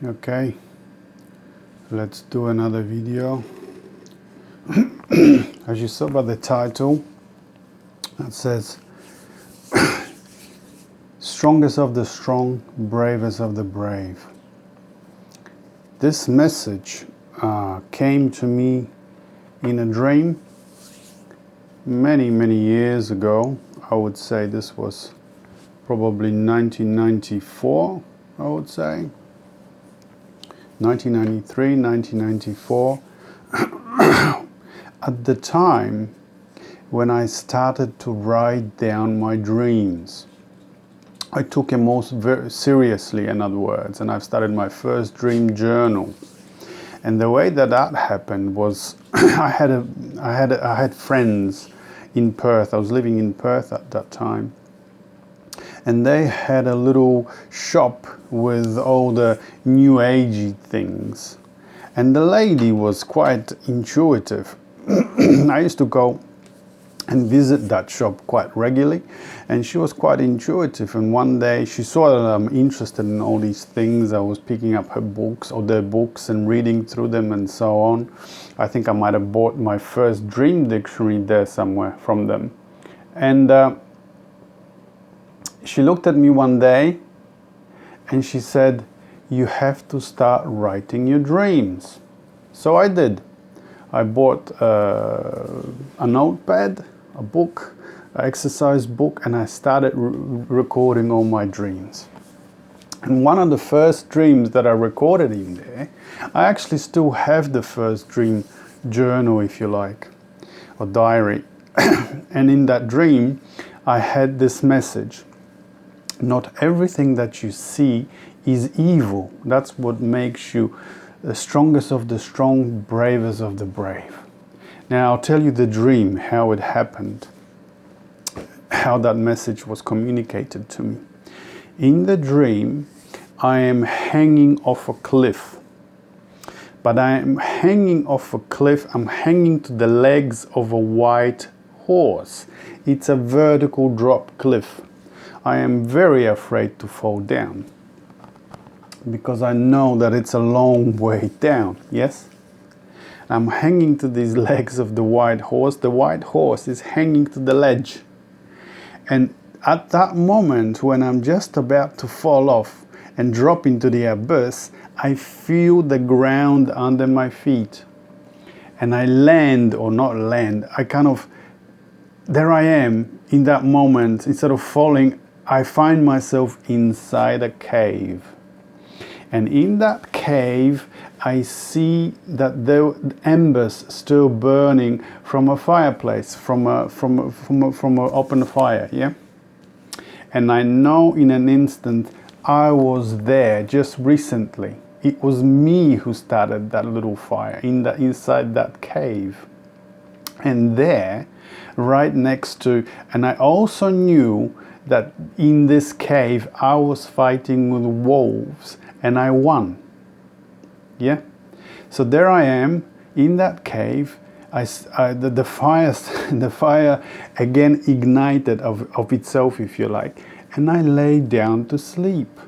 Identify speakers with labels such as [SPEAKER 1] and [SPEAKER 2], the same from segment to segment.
[SPEAKER 1] Okay, let's do another video. As you saw by the title, it says strongest of the strong, bravest of the brave. This message came to me in a dream many years ago. I would say this was probably 1994, I would say 1993, 1994. At the time when I started to write down my dreams, I took them very seriously, in other words, and I started my first dream journal. And the way that happened was I had friends in Perth. I was living in Perth at that time, and they had a little shop with all the new agey things, and the lady was quite intuitive. I used to go and visit that shop quite regularly, and she was quite intuitive. And one day she saw that I'm interested in all these things. I was picking up her books or their books and reading through them and so on. I think I might have bought my first dream dictionary there somewhere from them. And she looked at me one day and she said, "You have to start writing your dreams." So I did. I bought a notepad, a book, an exercise book, and I started recording all my dreams. And one of the first dreams that I recorded in there, I actually still have the first dream journal, if you like, or diary. And in that dream, I had this message: not everything that you see is evil. That's what makes you the strongest of the strong, bravest of the brave. Now I'll tell you the dream, how it happened, how that message was communicated to me. In the dream, I am hanging off a cliff. But I am hanging off a cliff, I'm hanging to the legs of a white horse. It's a vertical drop cliff. I am very afraid to fall down, because I know that it's a long way down, yes? I'm hanging to these legs of the white horse. The white horse is hanging to the ledge. And at that moment, when I'm just about to fall off and drop into the abyss, I feel the ground under my feet. And I land, or not land, there I am in that moment. Instead of falling, I find myself inside a cave. And in that cave, I see that there are embers still burning from a fireplace, from an open fire, yeah? And I know in an instant I was there just recently. It was me who started that little fire inside that cave. And there, right next to, and I also knew that in this cave I was fighting with wolves, and I won. Yeah? So there I am in that cave. The fire again ignited of itself, if you like, and I lay down to sleep.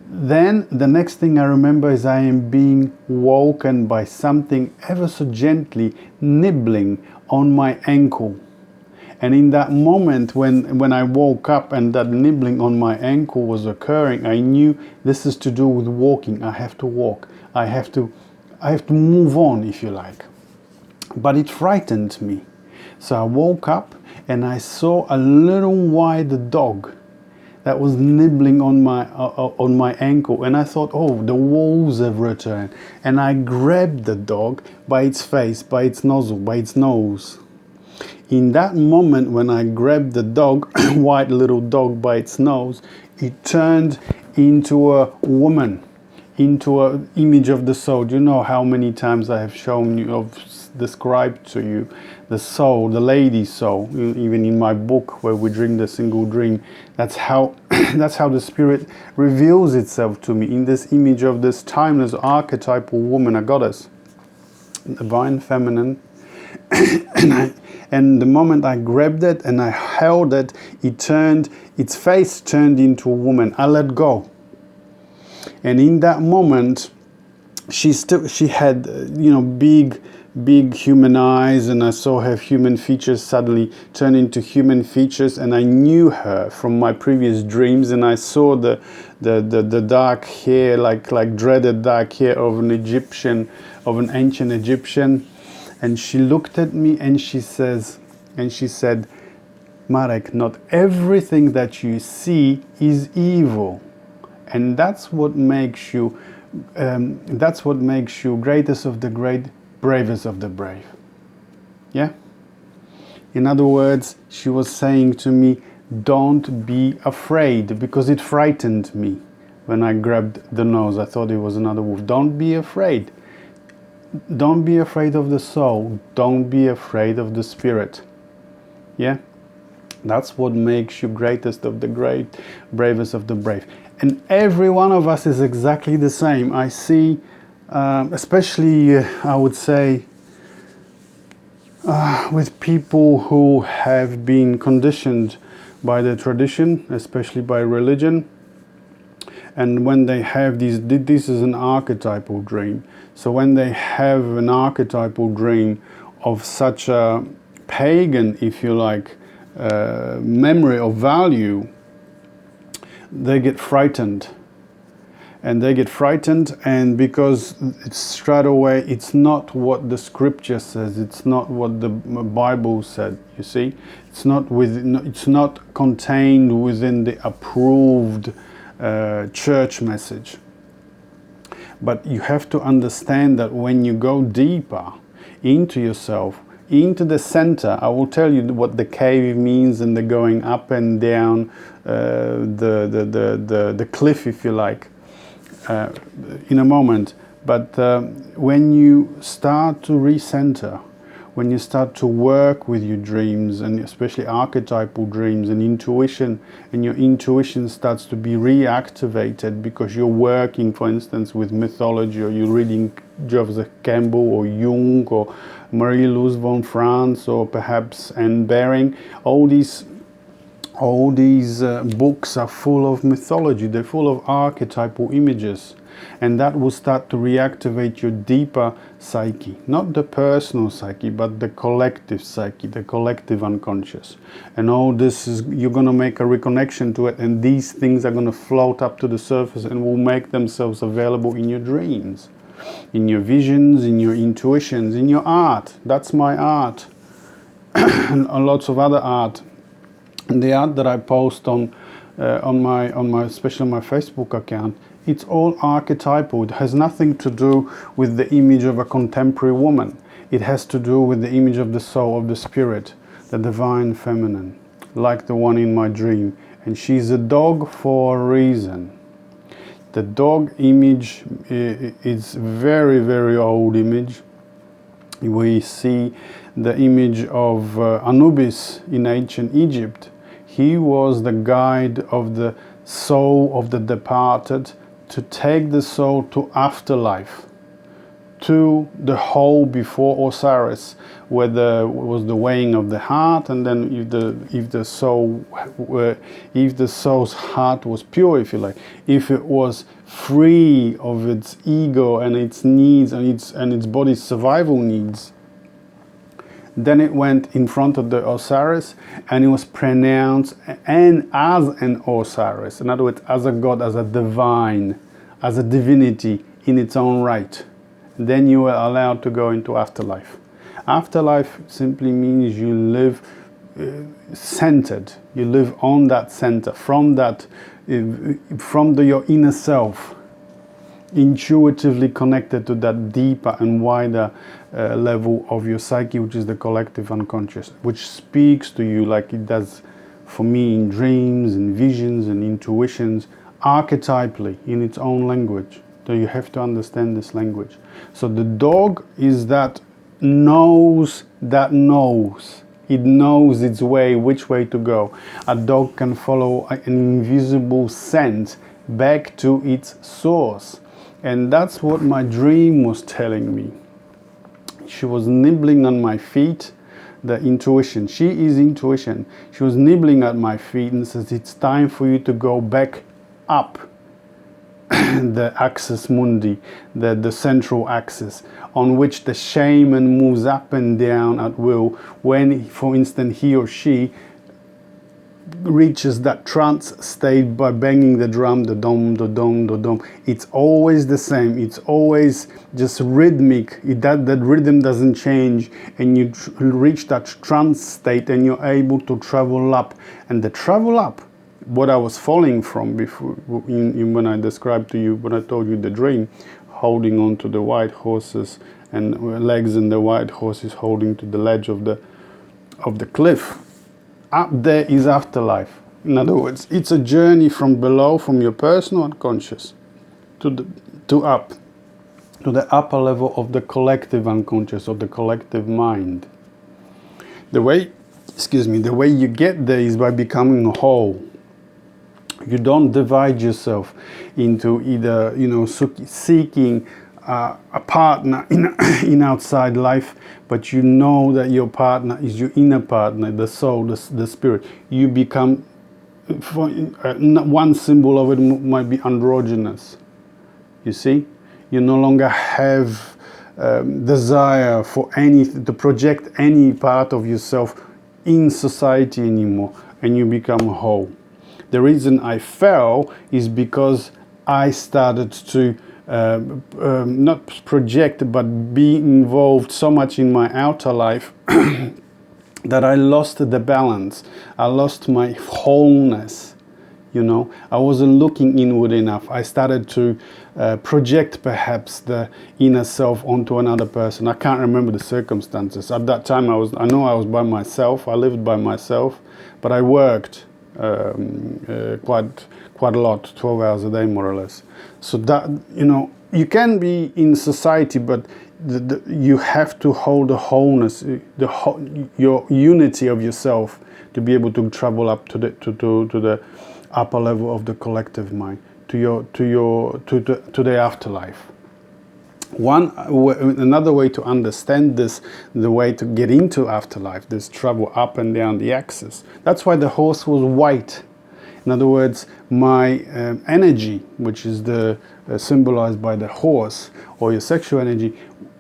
[SPEAKER 1] Then the next thing I remember is I am being woken by something ever so gently nibbling on my ankle. And in that moment when I woke up and that nibbling on my ankle was occurring, I knew this is to do with walking. I have to walk. I have to move on, if you like. But it frightened me. So I woke up and I saw a little white dog that was nibbling on my ankle, and I thought, oh, the wolves have returned. And I grabbed the dog by its face, by its nozzle, by its nose. In that moment when I grabbed the dog, white little dog, by its nose, it turned into a woman, into an image of the soul. Do you know how many times I have shown you, described to you, the soul, the lady's soul, even in my book where we dream the single dream. That's how the spirit reveals itself to me, in this image of this timeless archetypal woman, a goddess, divine feminine. And the moment I grabbed it and I held it, its face turned into a woman. I let go. And in that moment, she had big human eyes, and I saw her human features suddenly turn into human features, and I knew her from my previous dreams, and I saw the dark hair, like dreaded dark hair of an ancient Egyptian. And she looked at me and she said, Marek, not everything that you see is evil. And that's what makes you greatest of the great, bravest of the brave. Yeah? In other words, she was saying to me, don't be afraid, because it frightened me when I grabbed the nose. I thought it was another wolf. Don't be afraid. Don't be afraid of the soul. Don't be afraid of the spirit. Yeah? That's what makes you greatest of the great, bravest of the brave. And every one of us is exactly the same. I see, especially, I would say, with people who have been conditioned by the tradition, especially by religion, and when they have this is an archetypal dream. So when they have an archetypal dream of such a pagan, if you like, memory of value, they get frightened. And they get frightened, and because it's straight away, it's not what the scripture says, it's not what the Bible said, you see. It's not contained within the approved church message. But you have to understand that when you go deeper into yourself, into the center, I will tell you what the cave means and the going up and down the cliff, if you like, in a moment. But when you start to recenter, when you start to work with your dreams, and especially archetypal dreams and intuition, and your intuition starts to be reactivated because you're working, for instance, with mythology, or you're reading Joseph Campbell or Jung or Marie-Louise von Franz, or perhaps Anne Baring, all these books are full of mythology, they're full of archetypal images, and that will start to reactivate your deeper psyche, not the personal psyche, but the collective psyche, the collective unconscious. And all this is, you're going to make a reconnection to it, and these things are going to float up to the surface and will make themselves available in your dreams, in your visions, in your intuitions, in your art. That's my art, and lots of other art. And the art that I post on my especially on my Facebook account, it's all archetypal. It has nothing to do with the image of a contemporary woman. It has to do with the image of the soul, of the spirit, the divine feminine, like the one in my dream. And she's a dog for a reason. The dog image is very, very old image. We see the image of Anubis in ancient Egypt. He was the guide of the soul of the departed to take the soul to afterlife, to the hole before Osiris, where there was the weighing of the heart, and then if the soul's heart was pure, if you like, if it was free of its ego and its needs and its body's survival needs, then it went in front of the Osiris, and it was pronounced and as an Osiris. In other words, as a god, as a divine, as a divinity in its own right. Then you were allowed to go into afterlife. Afterlife simply means you live centered. You live on that center, from your inner self, intuitively connected to that deeper and wider level of your psyche, which is the collective unconscious, which speaks to you like it does for me in dreams and visions and intuitions, archetypally in its own language. So you have to understand this language. So the dog is that knows. It knows its way, which way to go. A dog can follow an invisible scent back to its source. And that's what my dream was telling me. She was nibbling on my feet, the intuition. She is intuition. She was nibbling at my feet and says, it's time for you to go back up. the axis mundi, the central axis, on which the shaman moves up and down at will when, for instance, he or she reaches that trance state by banging the drum, the dom, the dom, the dom. It's always the same. It's always just rhythmic. That rhythm doesn't change, and you reach that trance state, and you're able to travel up. And the travel up, what I was falling from before, when I described to you, when I told you the dream, holding on to the white horses and legs, and the white horses holding to the ledge of the cliff. Up there is afterlife. In other words, it's a journey from below, from your personal unconscious, to the upper level of the collective unconscious, or the collective mind. The way you get there is by becoming whole. You don't divide yourself into either, seeking a partner in outside life, but you know that your partner is your inner partner, the soul, the spirit. You become, one symbol of it might be androgynous. You see, you no longer have desire for to project any part of yourself in society anymore, and you become whole. The reason I fell is because I started to not project, but be involved so much in my outer life that I lost the balance. I lost my wholeness. I wasn't looking inward enough. I started to project perhaps the inner self onto another person. I can't remember the circumstances. At that time, I know I was by myself. I lived by myself, but I worked quite a lot, 12 hours a day more or less. So that, you can be in society, but you have to hold the wholeness, your unity of yourself, to be able to travel up to the upper level of the collective mind, to the afterlife. Another way to understand this, the way to get into afterlife, this travel up and down the axis. That's why the horse was white. In other words, my energy, which is symbolized by the horse, or your sexual energy,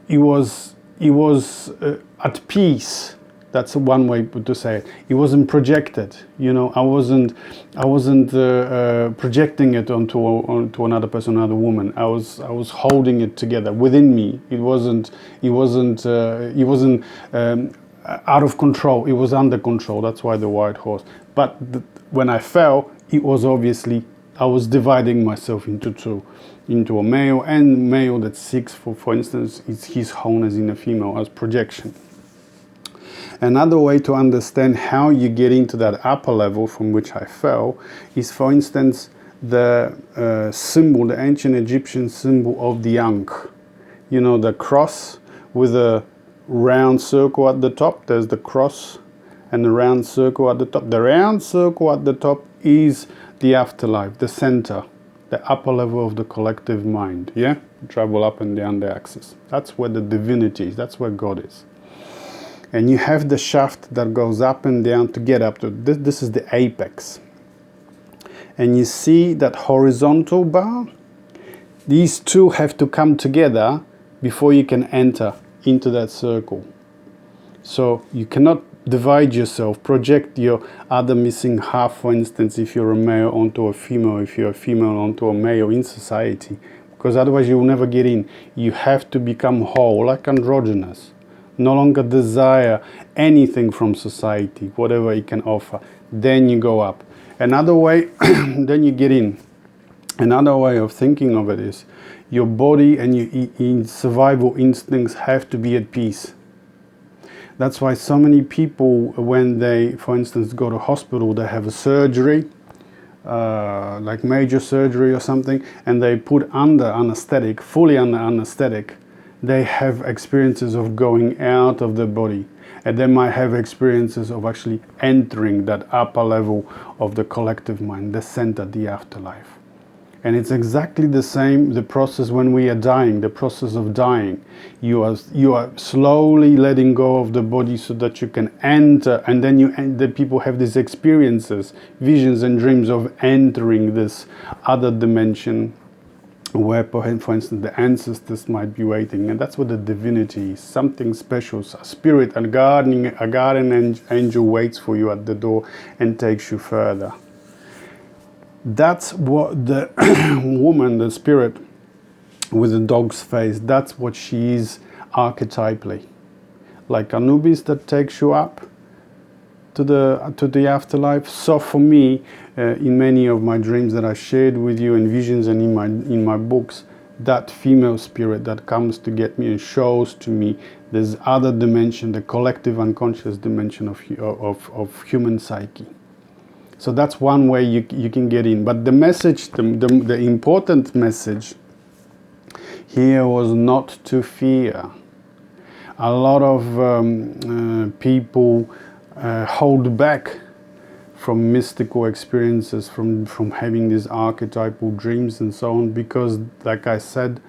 [SPEAKER 1] it was at peace. That's one way to say it. It wasn't projected. I wasn't projecting it onto another person, another woman. I was holding it together within me. It wasn't out of control. It was under control. That's why the white horse. But when I fell, it was obviously, I was dividing myself into two, into a male that seeks for instance, his wholeness in a female as projection. Another way to understand how you get into that upper level from which I fell is, for instance, the symbol, the ancient Egyptian symbol of the Ankh. The cross with a round circle at the top. There's the cross and the round circle at the top. The round circle at the top is the afterlife, the center, the upper level of the collective mind. Yeah? Travel up and down the axis. That's where the divinity is. That's where God is. And you have the shaft that goes up and down to get up to this is the apex. And you see that horizontal bar? These two have to come together before you can enter into that circle. So you cannot divide yourself, project your other missing half, for instance, if you're a male onto a female, if you're a female onto a male in society, because otherwise you will never get in. You have to become whole, like androgynous. No longer desire anything from society, whatever it can offer. Then you go up. Another way, then you get in. Another way of thinking of it is your body and your survival instincts have to be at peace. That's why so many people, when they, for instance, go to hospital, they have a surgery, like major surgery or something, and they put under anesthetic, fully under anesthetic. They have experiences of going out of the body, and they might have experiences of actually entering that upper level of the collective mind, the center, the afterlife. And it's exactly the same, the process when we are dying, the process of dying. You are slowly letting go of the body so that you can enter, and then the people have these experiences, visions and dreams of entering this other dimension, where, for instance, the ancestors might be waiting, and that's what the divinity is, something special, a spirit, a guardian angel waits for you at the door and takes you further. That's what the woman, the spirit with the dog's face, that's what she is archetypally. Like Anubis that takes you up to the afterlife. So for me, in many of my dreams that I shared with you, in visions and in my books, that female spirit that comes to get me and shows to me this other dimension, the collective unconscious dimension of human psyche. So that's one way you can get in. But the message, the important message here was not to fear. A lot of people hold back from mystical experiences, from having these archetypal dreams and so on, because, like I said,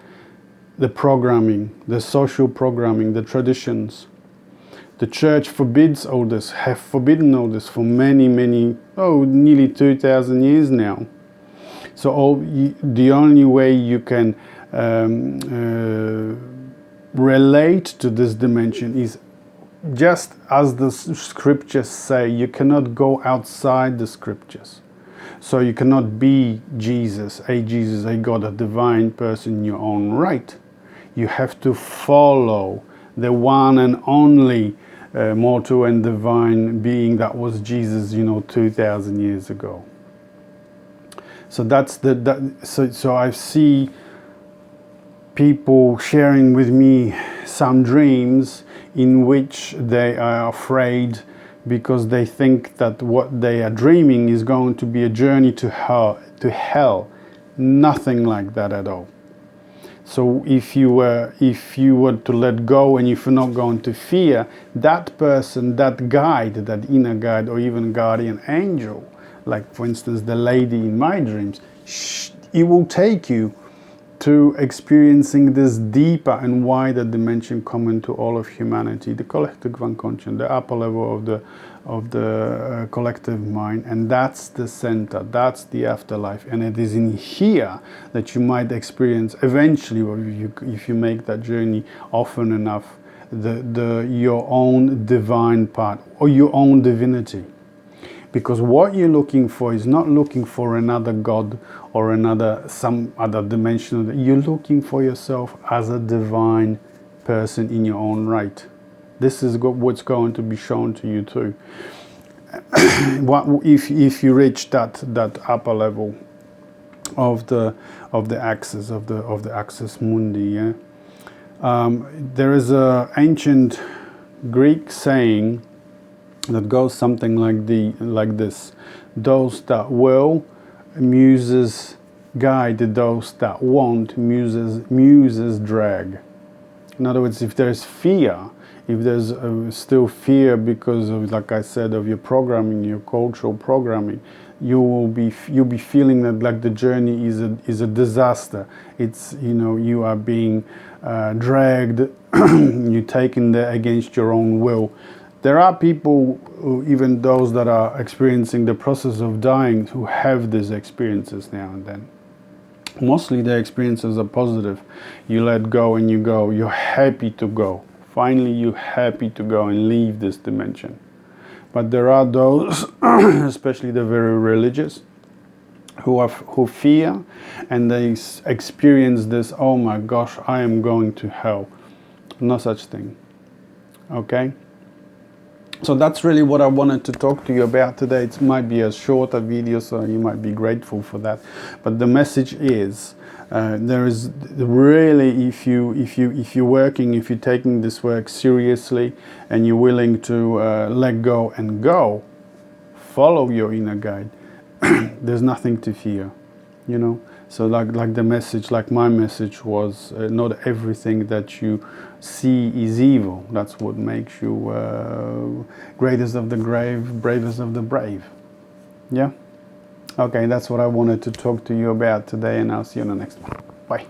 [SPEAKER 1] the programming, the social programming, the traditions, the church forbids all this, have forbidden all this for many, nearly 2,000 years now. So the only way you can relate to this dimension is just as the scriptures say. You cannot go outside the scriptures. So you cannot be Jesus, a God, a divine person in your own right. You have to follow the one and only mortal and divine being that was Jesus, 2,000 years ago. So that's so I see people sharing with me some dreams in which they are afraid because they think that what they are dreaming is going to be a journey to hell. Nothing like that at all. So if you were to let go, and if you're not going to fear, that person, that guide, that inner guide, or even guardian angel, like for instance the lady in my dreams, it will take you to experiencing this deeper and wider dimension common to all of humanity, the collective unconscious, the upper level of the collective mind, and that's the center, that's the afterlife, and it is in here that you might experience eventually, or if you make that journey often enough, your own divine part or your own divinity. Because what you're looking for is not looking for another God or some other dimension. You're looking for yourself as a divine person in your own right. This is what's going to be shown to you too. If you reach that upper level of the axis of the axis mundi, yeah. There is an ancient Greek saying that goes something like this: those that will, muses guide; those that won't, muses drag. In other words, if there's fear, if there's still fear because of, like I said, of your programming, your cultural programming, you'll be feeling that like the journey is a disaster. It's, you are being dragged, you're taken there against your own will. There are people, even those that are experiencing the process of dying, who have these experiences now and then. Mostly the experiences are positive. You let go and you go. You're happy to go. Finally, you're happy to go and leave this dimension. But there are those, especially the very religious, who fear, and they experience this, oh my gosh, I am going to hell. No such thing. Okay? So that's really what I wanted to talk to you about today. It might be a shorter video, so you might be grateful for that. But the message is, there is really, if you're working, if you're taking this work seriously, and you're willing to let go and go, follow your inner guide. There's nothing to fear, So like the message, like my message was, not everything that you see is evil. That's what makes you greatest of the grave, bravest of the brave. Yeah? Okay, that's what I wanted to talk to you about today, and I'll see you on the next one. Bye.